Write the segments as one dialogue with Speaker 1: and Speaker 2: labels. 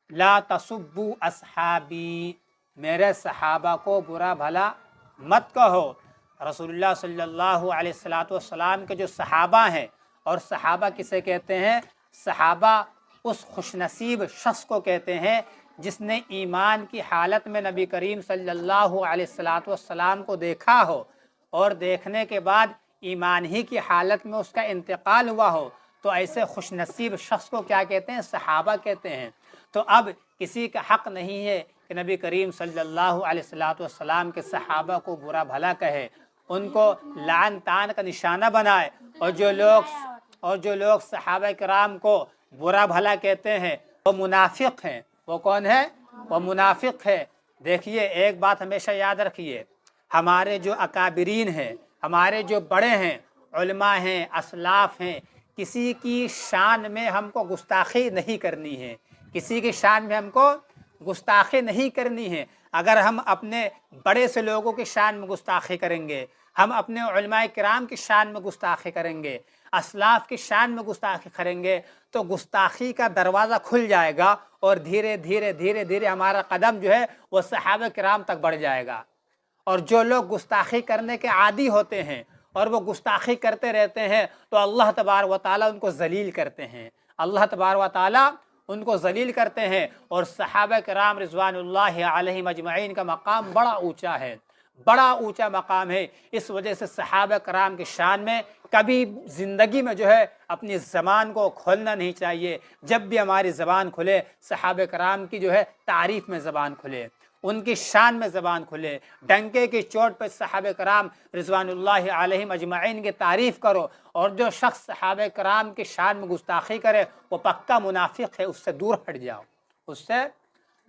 Speaker 1: لا تسبوا اصحابی، میرے صحابہ کو برا بھلا مت کہو۔ رسول اللہ صلی اللہ علیہ وسلم کے جو صحابہ ہیں، اور صحابہ کسے کہتے ہیں؟ صحابہ اس خوش نصیب شخص کو کہتے ہیں جس نے ایمان کی حالت میں نبی کریم صلی اللہ علیہ وسلم کو دیکھا ہو، اور دیکھنے کے بعد ایمان ہی کی حالت میں اس کا انتقال ہوا ہو، تو ایسے خوش نصیب شخص کو کیا کہتے ہیں؟ صحابہ کہتے ہیں۔ تو اب کسی کا حق نہیں ہے کہ نبی کریم صلی اللہ علیہ وسلم کے صحابہ کو برا بھلا کہے، ان کو لعن طعن کا نشانہ بنائے، اور جو لوگ صحابہ کرام کو برا بھلا کہتے ہیں وہ منافق ہیں۔ وہ کون ہے؟ وہ منافق ہے۔ دیکھیے ایک بات ہمیشہ یاد رکھیے، ہمارے جو اکابرین ہیں، ہمارے جو بڑے ہیں، علماء ہیں، اسلاف ہیں، کسی کی شان میں ہم کو گستاخی نہیں کرنی ہے، کسی کی شان میں ہم کو گستاخی نہیں کرنی ہے۔ اگر ہم اپنے بڑے سے لوگوں کی شان میں گستاخی کریں گے، ہم اپنے علماء کرام کی شان میں گستاخی کریں گے، اسلاف کی شان میں گستاخی کریں گے، تو گستاخی کا دروازہ کھل جائے گا، اور دھیرے دھیرے ہمارا قدم جو ہے وہ صحابہ کرام تک بڑھ جائے گا۔ اور جو لوگ گستاخی کرنے کے عادی ہوتے ہیں اور وہ گستاخی کرتے رہتے ہیں، تو اللہ تبارک و تعالیٰ ان کو ذلیل کرتے ہیں، اللہ تبارک و تعالیٰ ان کو ذلیل کرتے ہیں۔ اور صحابہ کرام رضوان اللہ علیہم اجمعین کا مقام بڑا اونچا ہے، بڑا اونچا مقام ہے۔ اس وجہ سے صحابہ کرام کی شان میں کبھی زندگی میں جو ہے اپنی زبان کو کھولنا نہیں چاہیے۔ جب بھی ہماری زبان کھلے، صحابہ کرام کی جو ہے تعریف میں زبان کھلے، ان کی شان میں زبان کھلے، ڈنکے کی چوٹ پہ صحابہ کرام رضوان اللہ علیہم اجمعین کی تعریف کرو۔ اور جو شخص صحابہ کرام کی شان میں گستاخی کرے وہ پکا منافق ہے، اس سے دور ہٹ جاؤ، اس سے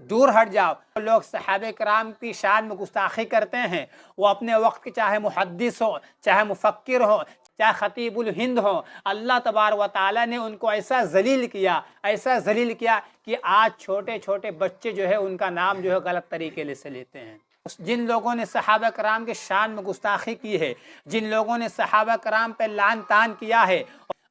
Speaker 1: دور ہٹ جاؤ۔ لوگ صحابہ کرام کی شان میں گستاخی کرتے ہیں، وہ اپنے وقت کے چاہے محدث ہو، چاہے مفکر ہو، چاہے خطیب الہند ہو، اللہ تبارک و تعالیٰ نے ان کو ایسا ذلیل کیا، ایسا ذلیل کیا کہ آج چھوٹے چھوٹے بچے جو ہے ان کا نام جو ہے غلط طریقے سے لیتے ہیں۔ جن لوگوں نے صحابہ کرام کے شان میں گستاخی کی ہے، جن لوگوں نے صحابہ کرام پہ لعن طعن کیا ہے،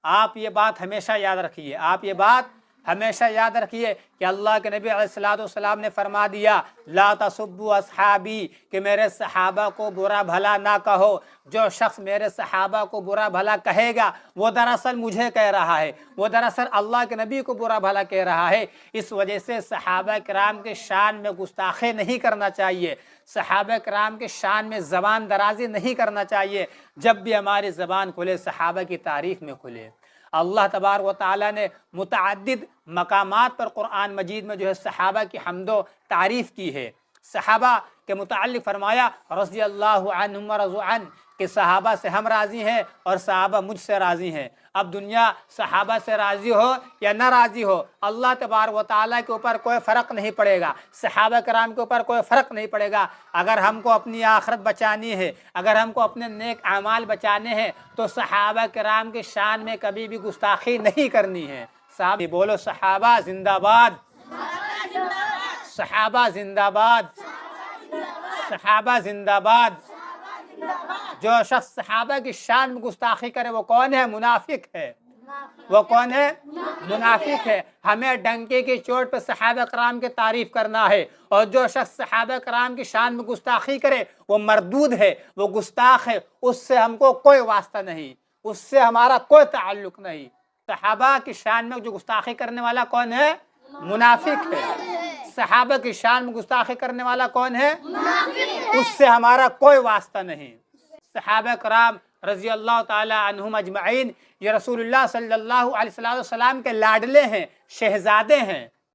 Speaker 1: آپ یہ بات ہمیشہ یاد رکھیے، آپ یہ بات ہمیشہ یاد رکھیے کہ اللہ کے نبی علیہ السلام نے فرما دیا لا تسبوا اصحابی، کہ میرے صحابہ کو برا بھلا نہ کہو۔ جو شخص میرے صحابہ کو برا بھلا کہے گا وہ دراصل مجھے کہہ رہا ہے، وہ دراصل اللہ کے نبی کو برا بھلا کہہ رہا ہے۔ اس وجہ سے صحابہ کرام کے شان میں گستاخی نہیں کرنا چاہیے، صحابہ کرام کے شان میں زبان درازی نہیں کرنا چاہیے۔ جب بھی ہماری زبان کھلے صحابہ کی تعریف میں کھلے۔ اللہ تبارک و تعالیٰ نے متعدد مقامات پر قرآن مجید میں جو ہے صحابہ کی حمد و تعریف کی ہے۔ صحابہ کے متعلق فرمایا رضی اللہ عنہم ورضوا عنہ، کہ صحابہ سے ہم راضی ہیں اور صحابہ مجھ سے راضی ہیں۔ اب دنیا صحابہ سے راضی ہو یا نہ راضی ہو، اللہ تبارک و تعالیٰ کے اوپر کوئی فرق نہیں پڑے گا، صحابہ کرام کے اوپر کوئی فرق نہیں پڑے گا۔ اگر ہم کو اپنی آخرت بچانی ہے، اگر ہم کو اپنے نیک اعمال بچانے ہیں، تو صحابہ کرام کے شان میں کبھی بھی گستاخی نہیں کرنی ہے۔ صحابہ بولو صحابہ زندہ باد، صحابہ زندہ باد، صحابہ زندہ باد۔ جو شخص صحابہ کی شان میں گستاخی کرے وہ کون ہے؟ منافق ہے۔ وہ کون ہے؟ منافق ہے۔ ہمیں ڈنکے کی چوٹ پہ صحابہ کرام کی تعریف کرنا ہے، اور جو شخص صحابہ کرام کی شان میں گستاخی کرے وہ مردود ہے، وہ گستاخ ہے، اس سے ہم کو کوئی واسطہ نہیں، اس سے ہمارا کوئی تعلق نہیں۔ صحابہ کی شان میں جو گستاخی کرنے والا کون ہے؟ منافق ہے۔ صحابہ کی شان میں گستاخی کرنے والا کون ہے؟ اس سے ہمارا کوئی واسطہ نہیں۔ صحابہ کرام رضی اللہ تعالی عنہم اجمعین یہ رسول اللہ صلی اللہ علیہ وسلم کے لاڈلے ہیں، شہزادے ہیں۔